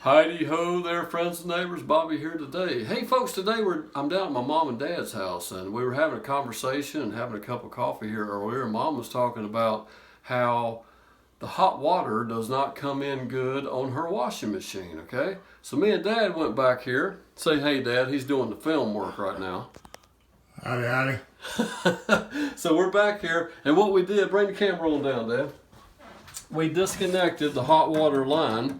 Heidi ho there, friends and neighbors. Bobby here today. Hey folks, today I'm down at my mom and dad's house, and we were having a conversation and having a cup of coffee here earlier. Mom was talking about how the hot water does not come in good on her washing machine, okay? So me and Dad went back here. Say hey, Dad, he's doing the film work right now. Howdy, howdy. So we're back here, and what we did, bring the camera on down, Dad. We disconnected the hot water line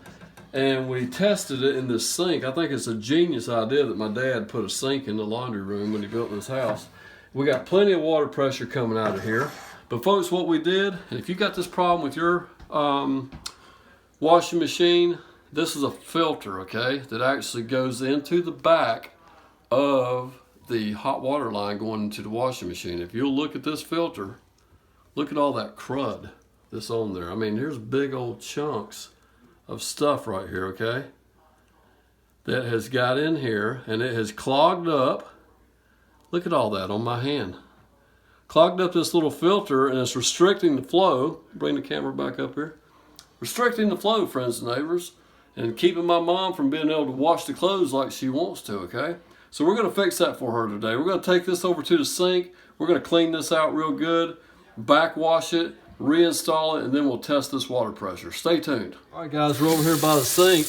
and we tested it in this sink. I think it's a genius idea that my dad put a sink in the laundry room when he built this house. We got plenty of water pressure coming out of here. But folks, what we did, and if you got this problem with your washing machine, this is a filter, okay, that actually goes into the back of the hot water line going into the washing machine. If you'll look at this filter, look at all that crud that's on there. I mean, there's big old chunks of stuff right here, okay, that has got in here and it has clogged up. Look at all that on my hand. Clogged up this little filter, and it's restricting the flow. Bring the camera back up here. Restricting the flow, friends and neighbors, and keeping my mom from being able to wash the clothes like she wants to, okay? So we're going to fix that for her today. We're going to take this over to the sink. We're going to clean this out real good, backwash it, reinstall it, and then we'll test this water pressure. Stay tuned. All right, guys, we're over here by the sink,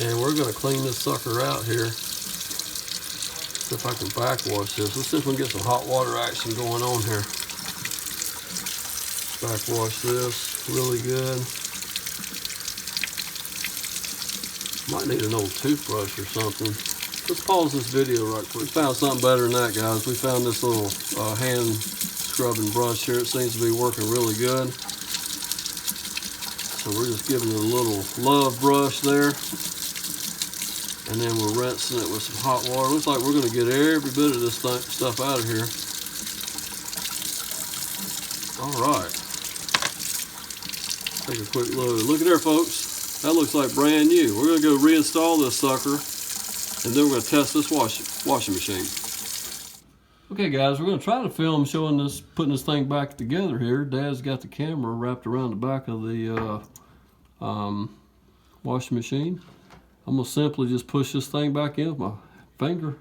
and we're going to clean this sucker out here. See if I can backwash this. Let's see if we can get some hot water action going on here. Backwash this really good. Might need an old toothbrush or something. Let's pause this video right quick. We found something better than that, guys. We found this little hand scrubbing brush here. It seems to be working really good. So we're just giving it a little love brush there. And then we're rinsing it with some hot water. Looks like we're going to get every bit of this stuff out of here. All right. Take a quick look. Look at there, folks. That looks like brand new. We're going to go reinstall this sucker, and then we're going to test this washing machine. Okay, guys, we're going to try to film showing this, putting this thing back together here. Dad's got the camera wrapped around the back of the washing machine. I'm going to simply just push this thing back in with my finger.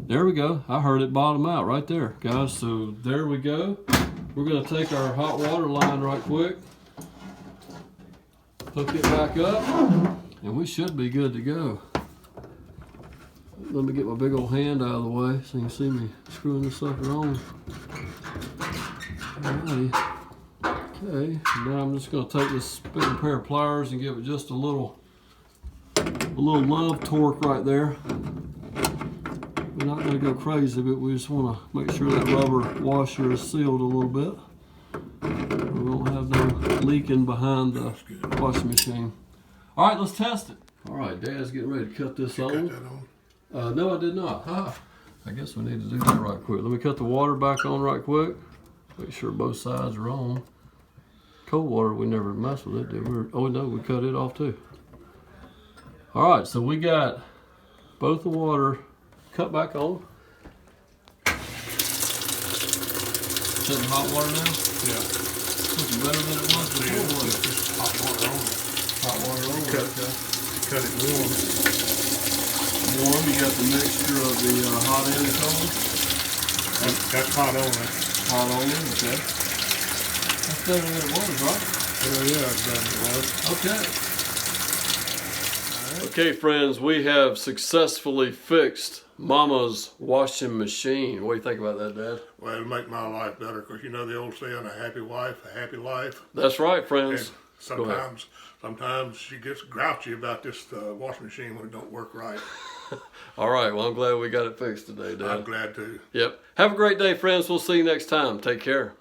There we go. I heard it bottom out right there, guys. So there we go. We're going to take our hot water line right quick, hook it back up, and we should be good to go. Let me get my big old hand out of the way so you can see me screwing this sucker on. Alrighty. Okay, now I'm just going to take this big pair of pliers and give it just a little love torque right there. We're not going to go crazy, but we just want to make sure that rubber washer is sealed a little bit. We won't have no leaking behind the washing machine. All right, let's test it. All right, Dad's getting ready to cut this on. Cut that on? No, I did not. I guess we need to do that right quick. Let me cut the water back on right quick. Make sure both sides are on. Cold water, we never mess with it, did we? Oh no, we cut it off too. All right, so we got both the water cut back on. Setting hot water now? Yeah. Looking better than it was before. Just hot water on. Hot water on. Okay. Cut it warm. Warm. You got the mixture of the hot and cold. That's hot only. Hot only. Okay. That's better than it was, right? Oh yeah, it's better than it was. Okay. Okay, friends, we have successfully fixed Mama's washing machine. What do you think about that, Dad? Well, it'll make my life better, because you know the old saying, a happy wife, a happy life. That's right, friends. And sometimes she gets grouchy about this washing machine when it don't work right. All right, well, I'm glad we got it fixed today, Dad. I'm glad to. Yep. Have a great day, friends. We'll see you next time. Take care.